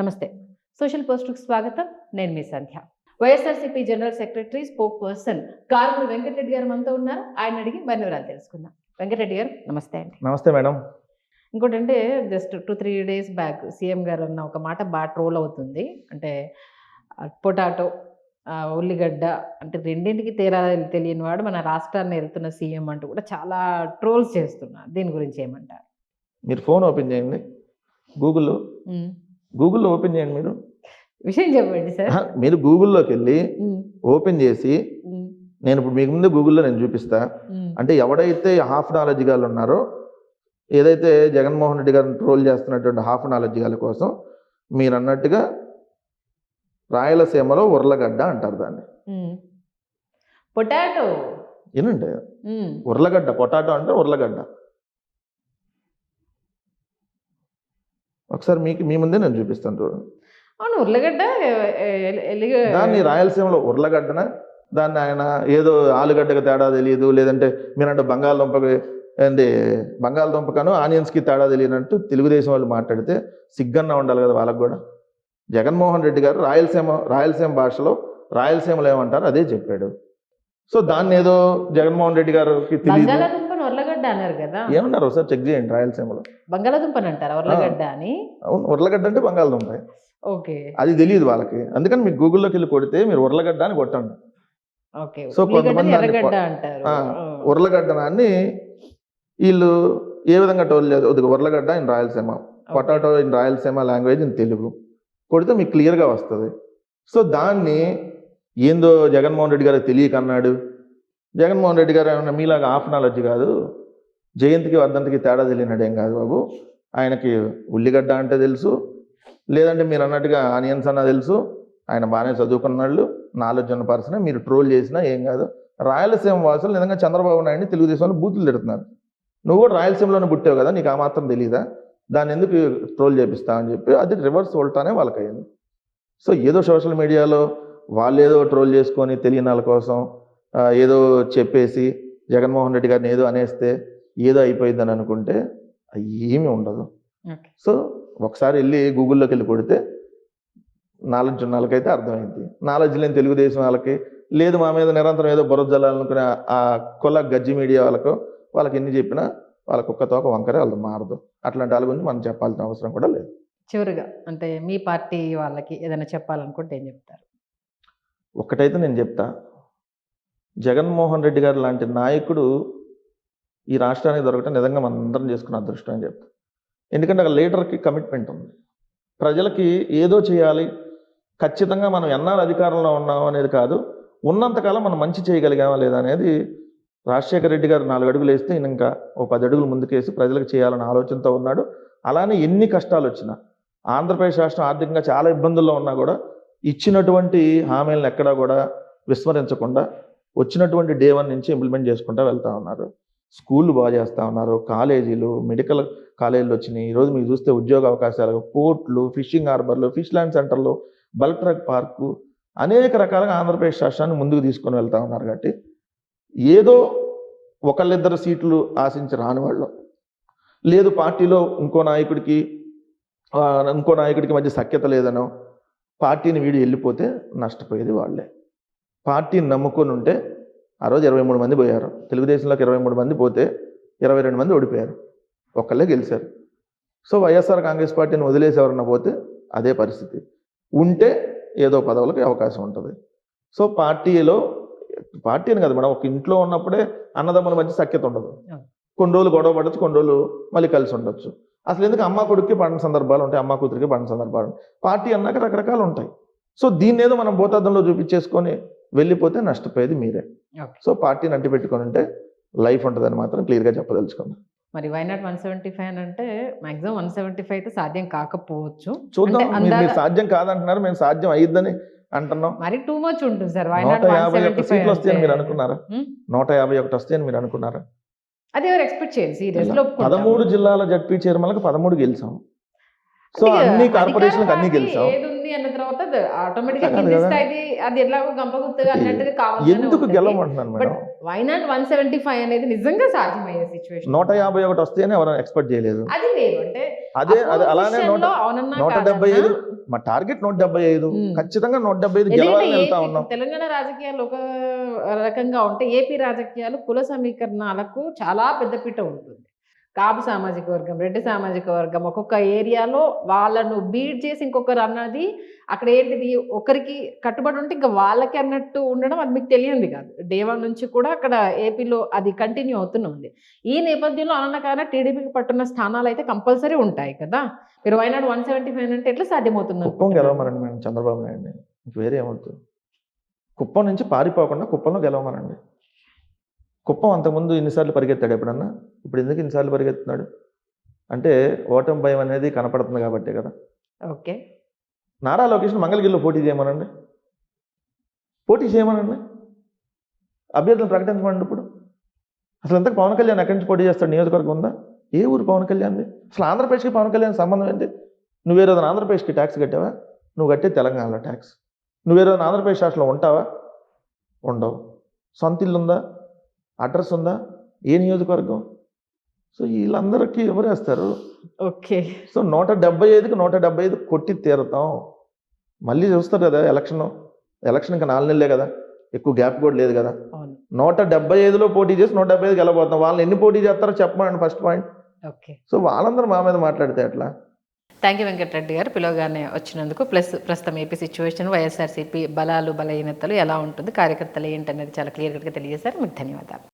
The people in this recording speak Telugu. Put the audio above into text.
నమస్తే. సోషల్ పోస్ట్‌కి స్వాగతం. నేను మీ Sandhya. YSRCP general secretary, spokesperson Karumuri Venkatareddy గారు మనతో ఉన్నారు. ఆయన అడిగి మరిన్ని వివరాలు తెలుసుకుందాం. వెంకటరెడ్డి గారు నమస్తే అండి. నమస్తే మేడం. ఇంకోటంటే జస్ట్ 2-3 డేస్ బ్యాక్ సీఎం గారు అన్న ఒక మాట బాగా ట్రోల్ అవుతుంది. అంటే పొటాటో, ఉల్లిగడ్డ అంటే రెండింటికి తేడా తెలియని వాడు మన రాష్ట్రాన్ని ఏలుతున్న సీఎం అంటూ కూడా చాలా ట్రోల్స్ చేస్తున్నారు. దీని గురించి ఏమంటారు? మీరు ఫోన్ ఓపెన్ చేయండి. గూగుల్‌లో ఓపెన్ చేయండి మీరు. విషయం చెప్పండి సార్. మీరు గూగుల్‌లోకి వెళ్ళి ఓపెన్ చేసి నేను ఇప్పుడు మీకు ముందు గూగుల్‌లో నేను చూపిస్తా. అంటే ఎవడైతే హాఫ్ నాలెడ్జ్ గాళ్ళు ఉన్నారో, ఏదైతే జగన్మోహన్ రెడ్డి గారిని ట్రోల్ చేస్తున్నటువంటి హాఫ్ నాలెడ్జ్ గాళ్ళ కోసం మీరు అన్నట్టుగా రాయలసీమలో ఉర్లగడ్డ అంటారు దాన్ని. పొటాటో ఏనంటే ఉర్లగడ్డ, పొటాటో అంటే ఉర్లగడ్డ. ఒకసారి మీ ముందే నేను చూపిస్తాను చూడండి. అవును, ఉర్లగడ్డ దాన్ని రాయలసీమలో ఉర్లగడ్డన, దాన్ని ఆయన ఏదో ఆలుగడ్డకు తేడా తెలియదు, లేదంటే మీరంటే బంగాళదుంపకను ఆనియన్స్కి తేడా తెలియనట్టు తెలుగుదేశం వాళ్ళు మాట్లాడితే సిగ్గన్నా ఉండాలి కదా వాళ్ళకు కూడా. జగన్మోహన్ రెడ్డి గారు రాయలసీమ భాషలో రాయలసీమలో ఏమంటారు అదే చెప్పాడు. సో దాన్ని ఏదో జగన్మోహన్ రెడ్డి గారికి తెలియదు ఉర్లగడ్డ అన్నారు కదా. ఏమన్నారు ఒకసారి చెక్ చేయండి. రాయలసీమలో బంగాళదుంపని అంటారు, ఉర్లగడ్డ అని. అవును, ఉర్లగడ్డ అంటే బంగాళదుంప. ఓకే, అది తెలియదు వాళ్ళకి. అందుకని మీకు గూగుల్లోకి వెళ్ళి కొడితే మీరు ఉర్లగడ్డ అని కొట్టండి. సో కొంతమంది ఉర్లగడ్డనాన్ని వీళ్ళు ఏ విధంగా టోల్ లేదు. ఉర్లగడ్డ in Rayalaseema, potato in Rayalaseema language in Telugu కొడితే మీకు క్లియర్గా వస్తుంది. సో దాన్ని ఏందో జగన్మోహన్ రెడ్డి గారికి తెలియక అన్నాడు. జగన్మోహన్ రెడ్డి గారు ఏమన్నా మీలాగా హాఫ్ నాలెడ్జ్ కాదు, జయంతికి వర్ధంతికి తేడా తెలియనాడు ఏం కాదు బాబు. ఆయనకి ఉల్లిగడ్డ అంటే తెలుసు, లేదంటే మీరు అన్నట్టుగా ఆనియన్స్ అన్న తెలుసు. ఆయన బాగానే చదువుకున్నాళ్ళు, నాలెడ్జ్ ఉన్న పర్సనే. మీరు ట్రోల్ చేసినా ఏం కాదు. రాయలసీమ వాసులు నిజంగా చంద్రబాబు నాయుడిని తెలుగుదేశంలో బూతులు తిడుతున్నారు. నువ్వు కూడా రాయలసీమలోనే పుట్టావు కదా, నీకు ఆ మాత్రం తెలీదా, దాన్ని ఎందుకు ట్రోల్ చేపిస్తావు అని చెప్పి అది రివర్స్ ఉల్టానే వాళ్ళకి అయింది. సో ఏదో సోషల్ మీడియాలో వాళ్ళు ఏదో ట్రోల్ చేసుకొని తెలియని వాళ్ళ కోసం ఏదో చెప్పేసి జగన్మోహన్ రెడ్డి గారిని ఏదో అనేస్తే ఏదో అయిపోయిందని అనుకుంటే ఏమీ ఉండదు. సో ఒకసారి వెళ్ళి గూగుల్లోకి వెళ్ళి కొడితే నాలెడ్జ్ ఉన్న వాళ్ళకైతే అర్థమైంది. నాలెడ్జ్ లేని తెలుగుదేశం వాళ్ళకి లేదు, మా మీద నిరంతరం ఏదో బురద జల్లాలనుకునే ఆ కొల గజ్జి మీడియా వాళ్ళకి ఎన్ని చెప్పినా వాళ్ళ కుక్క తోక వంకరే వాళ్ళు మారదు. అట్లాంటి వాళ్ళ గురించి మనం చెప్పాల్సిన అవసరం కూడా లేదు. చివరిగా అంటే మీ పార్టీ వాళ్ళకి ఏదైనా చెప్పాలనుకుంటే ఏం చెప్తారు? ఒక్కటైతే నేను చెప్తా, జగన్మోహన్ రెడ్డి గారు లాంటి నాయకుడు ఈ రాష్ట్రానికి దొరకటం నిజంగా మనం అందరం చేసుకున్న అదృష్టం అని చెప్తా. ఎందుకంటే ఒక లీడర్కి కమిట్మెంట్ ఉంది. ప్రజలకి ఏదో చేయాలి, ఖచ్చితంగా మనం ఎన్నాళ్ళు అధికారంలో ఉన్నాం అనేది కాదు, ఉన్నంతకాలం మనం మంచి చేయగలిగామా లేదా అనేది. రాజశేఖర రెడ్డి గారు 4 అడుగులు వేస్తే ఈయన ఇంకా 10 అడుగులు ముందుకేసి ప్రజలకు చేయాలన్న ఆలోచనతో ఉన్నాడు. అలానే ఎన్ని కష్టాలు వచ్చినా, ఆంధ్రప్రదేశ్ రాష్ట్రం ఆర్థికంగా చాలా ఇబ్బందుల్లో ఉన్నా కూడా ఇచ్చినటువంటి హామీలను ఎక్కడా కూడా విస్మరించకుండా వచ్చినటువంటి డే 1 నుంచి ఇంప్లిమెంట్ చేసుకుంటూ వెళ్తూ ఉన్నారు. స్కూళ్ళు బాగా చేస్తూ ఉన్నారు, కాలేజీలు, మెడికల్ కాలేజీలు వచ్చినాయి. ఈరోజు మీరు చూస్తే ఉద్యోగ అవకాశాలు, పోర్ట్లు, ఫిషింగ్ హార్బర్లు, ఫిష్ ల్యాండ్ సెంటర్లు, బల్క్ ట్రక్ పార్కు, అనేక రకాలుగా ఆంధ్రప్రదేశ్ రాష్ట్రాన్ని ముందుకు తీసుకొని వెళ్తూ ఉన్నారు. కాబట్టి ఏదో ఒకళ్ళిద్దరు సీట్లు ఆశించి రాని వాళ్ళు, లేదు పార్టీలో ఇంకో నాయకుడికి మధ్య సఖ్యత లేదనో పార్టీని వీడి వెళ్ళిపోతే నష్టపోయేది వాళ్ళే. పార్టీని నమ్ముకొని ఉంటే ఆ రోజు 23 మంది పోయారు. తెలుగుదేశంలోకి 23 మంది పోతే 22 మంది ఓడిపోయారు, ఒక్కళ్ళే గెలిచారు. సో వైఎస్ఆర్ కాంగ్రెస్ పార్టీని వదిలేసి ఎవరన్నా పోతే అదే పరిస్థితి. ఉంటే ఏదో పదవులకు అవకాశం ఉంటుంది. సో పార్టీని కదా మేడం, ఒక ఇంట్లో ఉన్నప్పుడే అన్నదమ్ముల మధ్య సఖ్యత ఉండదు. కొన్ని రోజులు గొడవ పడవచ్చు, కొన్ని రోజులు మళ్ళీ కలిసి ఉండొచ్చు. అసలు ఎందుకు అమ్మ కొడుక్కి పడిన సందర్భాలు ఉంటాయి, అమ్మ కూతురికి పడిన సందర్భాలు ఉంటాయి. పార్టీ అన్నాక రకరకాలు ఉంటాయి. సో దీన్ని ఏదో మనం భూతార్థంలో చూపించేసుకొని వెళ్ళిపోతే నష్టపోయేది మీరే. సో పార్టీని అంటి పెట్టుకొని ఉంటే లైఫ్ ఉంటుందని మాత్రం క్లియర్గా చెప్పదలుచుకున్నాను. మరి వైనాట్ 175 అంటే మాక్సిమం 175 అయితే సాధ్యం కాకపోవచ్చు. చూద్దాం. మీరు సాధ్యం కాదంటున్నారు, మేము సాధ్యం అయ్యిద్దని అంటున్నాం. మరి టూ మచ్ ఉంటుంది సార్. 151 సీట్లు వస్తాయని మీరు అనుకున్నారా? 151 వస్తాయని మీరు అనుకున్నారా? అది ఎవరు ఎక్స్పెక్ట్ చేయాలి? సీరియస్లీ 13 జిల్లాల జడ్పీ చైర్మన్లకు 13 గెలిచాం. సో అన్ని కార్పొరేషన్లకు అన్ని గెలిచాం. ఆటోమేటిక్ గా అది ఎట్లాగో గంపగుత్తగా అన్నట్టుగా కావాలి. ఎందుకు గెలవమంటున్నాను మేడం? వైనాట్ 175 అనేది నిజంగా సాధ్యమయ్యే సిచ్యువేషన్ 151 వస్తేనే ఎవరైనా ఎక్స్పెక్ట్ చేయలేదు. అది వేరు. అంటే అదే అలానే అపోజిషన్లో అవునన్నా 175 కాదన్నా, మా టార్గెట్ 175 ఉమ్. ఖచ్చితంగా 175 ఎందుకంటే గెలవాలని వెళ్తా ఏపీ ఉన్నాం. తెలంగాణ రాజకీయాలు ఒక రకంగా ఉంటే ఏపీ రాజకీయాలు కుల సమీకరణాలకు చాలా పెద్దపీట ఉంటుంది. కాపు సామాజిక వర్గం, రెడ్డి సామాజిక వర్గం, ఒక్కొక్క ఏరియాలో వాళ్ళను బీట్ చేసి ఇంకొకరు అన్నది అక్కడ ఏంటిది, ఒకరికి కట్టుబడి ఉంటే ఇంకా వాళ్ళకి అన్నట్టు ఉండడం అది మీకు తెలియంది కాదు. డే 1 నుంచి కూడా అక్కడ ఏపీలో అది కంటిన్యూ అవుతూనే ఉంది. ఈ నేపథ్యంలో అననకాన టీడీపీకి పట్టున్న స్థానాలు అయితే కంపల్సరీ ఉంటాయి కదా. మీరు వైనాడు 175 అంటే ఎట్లా సాధ్యమవుతుంది కుప్పం అనుకుంటున్నారు? గెలవమనండి మేడం చంద్రబాబు నాయుడిని, ఇంక వేరే ఏమవుతుంది. కుప్పం నుంచి పారిపోకుండా కుప్పంలో గెలవమనండి. కుప్పం అంతకుముందు ఇన్నిసార్లు పరిగెత్తాడు ఎప్పుడన్నా, ఇప్పుడు ఎందుకు ఇన్నిసార్లు పరిగెత్తున్నాడు అంటే ఓటమి భయం అనేది కనపడుతుంది కాబట్టే కదా. ఓకే. నారా లోకేష్ మంగళగిరిలో పోటీ చేయమనండి, పోటీ చేయమనండి, అభ్యర్థులను ప్రకటించమండి. ఇప్పుడు అసలు ఎంతకు పవన్ కళ్యాణ్ ఎక్కడి నుంచి పోటీ చేస్తాడు, నియోజకవర్గం ఉందా? ఏ ఊరు పవన్ కళ్యాణ్ది? అసలు ఆంధ్రప్రదేశ్కి పవన్ కళ్యాణ్ సంబంధం ఏంటి? నువ్వే రోజున ఆంధ్రప్రదేశ్కి ట్యాక్స్ కట్టావా? నువ్వు కట్టే తెలంగాణలో ట్యాక్స్. నువ్వే రోజున ఆంధ్రప్రదేశ్ రాష్ట్రంలో ఉంటావా? ఉండవు. సొంత ఇల్లు ఉందా? అడ్రస్ ఉందా? ఏ నియోజకవర్గం? సో వీళ్ళందరికీ ఎవరేస్తారు? ఓకే. సో 175కి 175 కొట్టి తీరుతాం. మళ్ళీ చూస్తారు కదా ఎలక్షన్ ఇంకా 4 నెలలే కదా, ఎక్కువ గ్యాప్ కూడా లేదు కదా. అవును. 175లో పోటీ చేసి 175కి వెళ్ళబోతాం. వాళ్ళని ఎన్ని పోటీ చేస్తారో చెప్పమనండి ఫస్ట్ పాయింట్. ఓకే. సో వాళ్ళందరూ మా మీద మాట్లాడితే ఎట్లా? థ్యాంక్ యూ వెంకటరెడ్డి గారు, పిలవగానే వచ్చినందుకు. ప్లస్ ప్రస్తుతం ఏపీ సిచ్యువేషన్, వైఎస్ఆర్సీపీ బలాలు బలహీనతలు ఎలా ఉంటుంది, కార్యకర్తలు ఏంటనేది చాలా క్లియర్గా తెలియజేశారు. మీకు ధన్యవాదాలు.